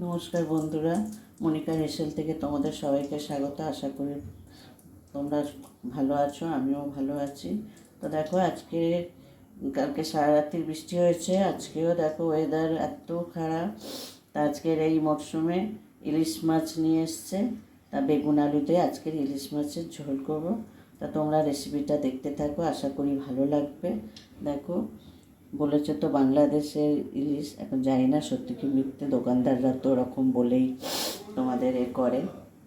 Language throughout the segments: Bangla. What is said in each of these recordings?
নমস্কার বন্ধুরা, মনিকার হেসেল থেকে তোমাদের সবাইকে স্বাগত। আশা করি তোমরা ভালো আছো, আমিও ভালো আছি। তো দেখো, কালকে সারা রাত্রি বৃষ্টি হয়েছে, আজকেও দেখো ওয়েদার এত খারাপ। তা আজকের এই মরশুমে ইলিশ মাছ নিয়ে এসছে, তা বেগুন আলু দিয়ে আজকের ইলিশ মাছের ঝোল করবো। তা তোমরা রেসিপিটা দেখতে থাকো, আশা করি ভালো লাগবে। দেখো, বলেছে তো বাংলাদেশের ইলিশ, এখন জানি না সত্যি কি মিথ্যে, দোকানদাররা তো ওরকম বলেই তোমাদের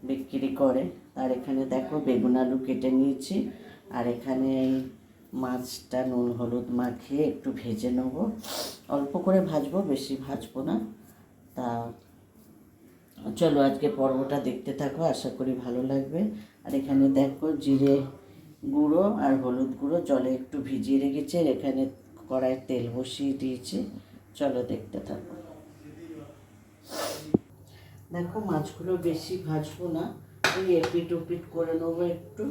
বিক্রি করে। আর এখানে দেখো বেগুন আলু কেটে নিয়েছি, আর এখানে এই মাছটা নুন হলুদ মাখিয়ে একটু ভেজে নেব, অল্প করে ভাজবো, বেশি ভাজবো না। তা চলো আজকে পর্বটা দেখতে থাকো, আশা করি ভালো লাগবে। আর এখানে দেখো জিরে গুঁড়ো আর হলুদ গুঁড়ো জলে একটু ভিজিয়ে রেখেছি, আর এখানে কড়াইয়ে তেল বসিয়ে দিয়েছি। চলো দেখতে থাকো। দেখো, মাছগুলো বেশি ভাজবো না, ওই এপিট ওপিট করে নেবো একটু।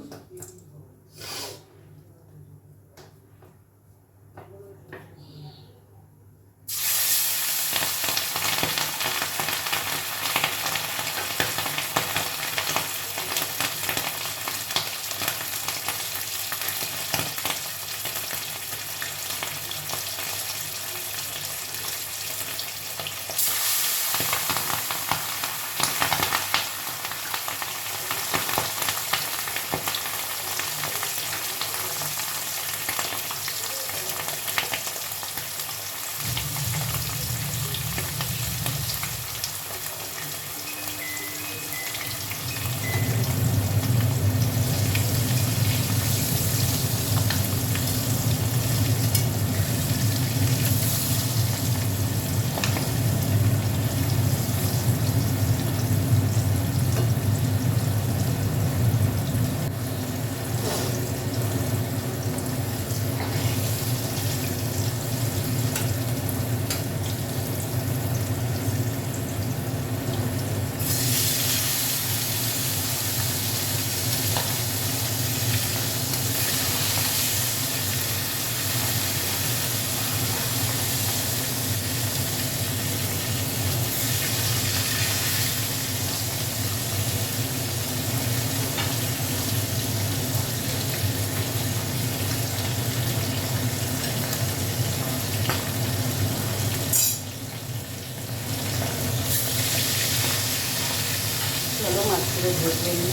চলো মাছগুলো ভেজে নিই।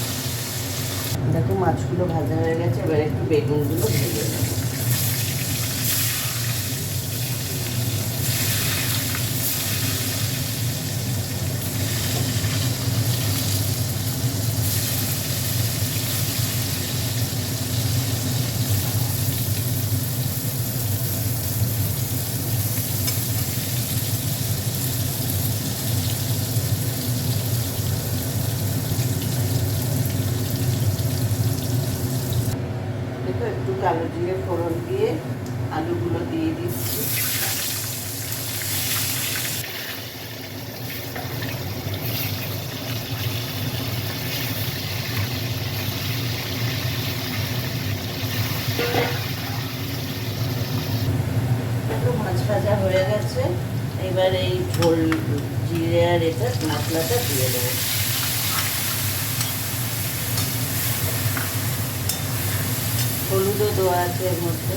দেখো মাছগুলো ভাজা হয়ে গেছে, এবার একটু বেগুনগুলো ভেজে নেব। একটু কালো জিরে ফোড়ন দিয়ে আলুগুলো দিয়ে দিচ্ছি। মাছ ভাজা হয়ে গেছে, এবার এই ঝোল জিরে আর এটা মশলাটা দিয়ে দেবো। হলুদও দেওয়া আছে এর মধ্যে,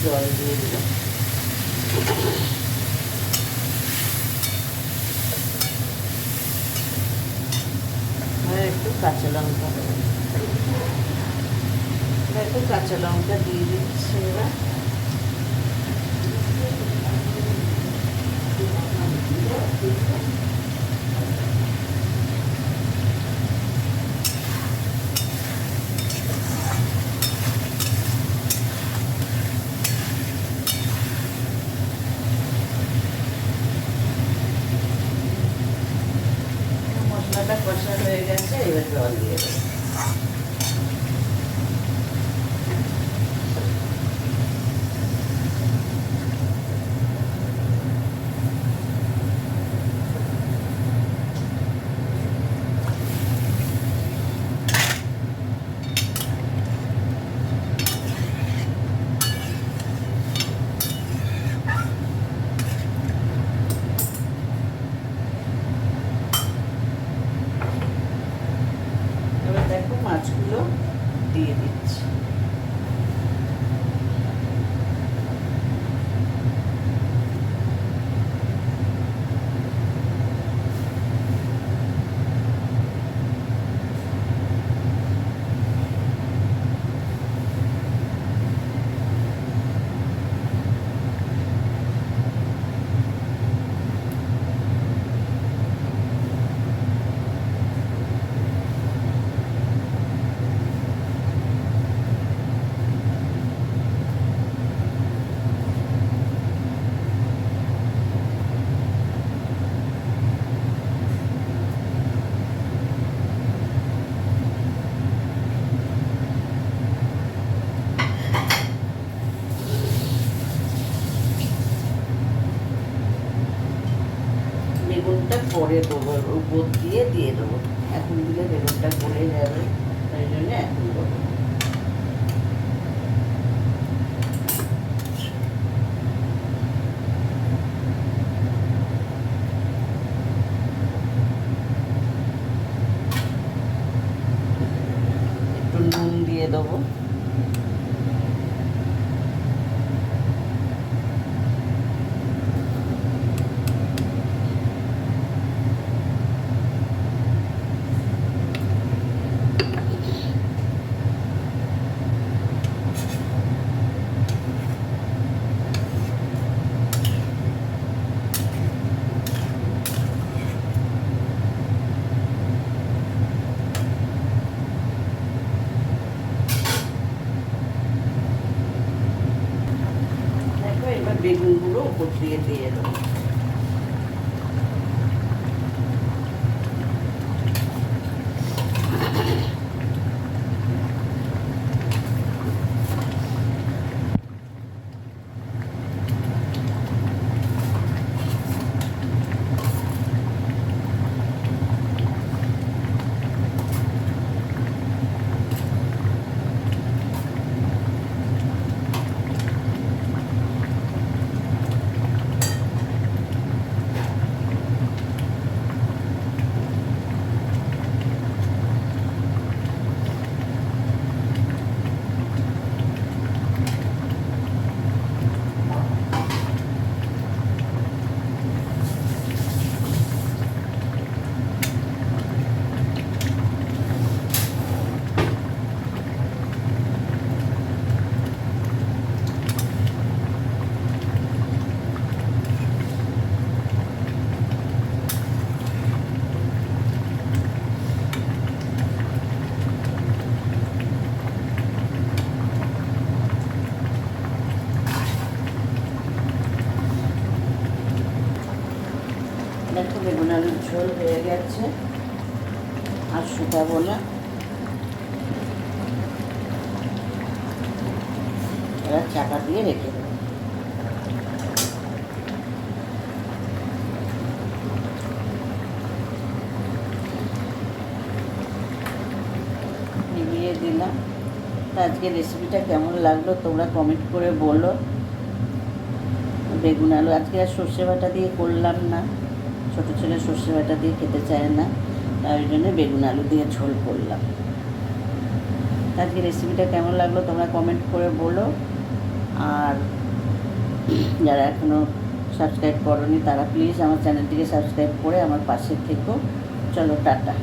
জল দিয়ে দিলাম। একটু কাঁচা লঙ্কা, একটু কাঁচা লঙ্কা দিয়ে দিচ্ছি এবার। মশলাটা কষা হয়ে গেছে, এবার জল দিয়ে দেবো। বেগুনটা পরে দেবো, উপর দিয়ে দেবো। এখন দিলে বেগুনটা গলে যাবে, তাই জন্য এখন দেবো। একটু নুন দিয়ে দেবো। এবার বেগুনগুলো উপর দিয়ে দেবো। দেখো বেগুন আলুর ঝোল হয়ে গেছে, আর শুকাবো না। এবার চাপা দিয়ে রেখে দেবো। নিভিয়ে দিলাম। তো আজকে রেসিপিটা কেমন লাগলো তোমরা কমেন্ট করে বলো। বেগুন আলু আজকে আর সর্ষে বাটা দিয়ে করলাম না, ছোটো ছেলে সর্ষে বাটা দিয়ে খেতে চায় না, তাই জন্য বেগুন আলু দিয়ে ঝোল করলাম। আজকে রেসিপিটা কেমন লাগলো তোমরা কমেন্ট করে বলো। আর যারা এখনও সাবস্ক্রাইব করোনি তারা প্লিজ আমার চ্যানেলটিকে সাবস্ক্রাইব করে আমার পাশে থেকো। চলো টাটা।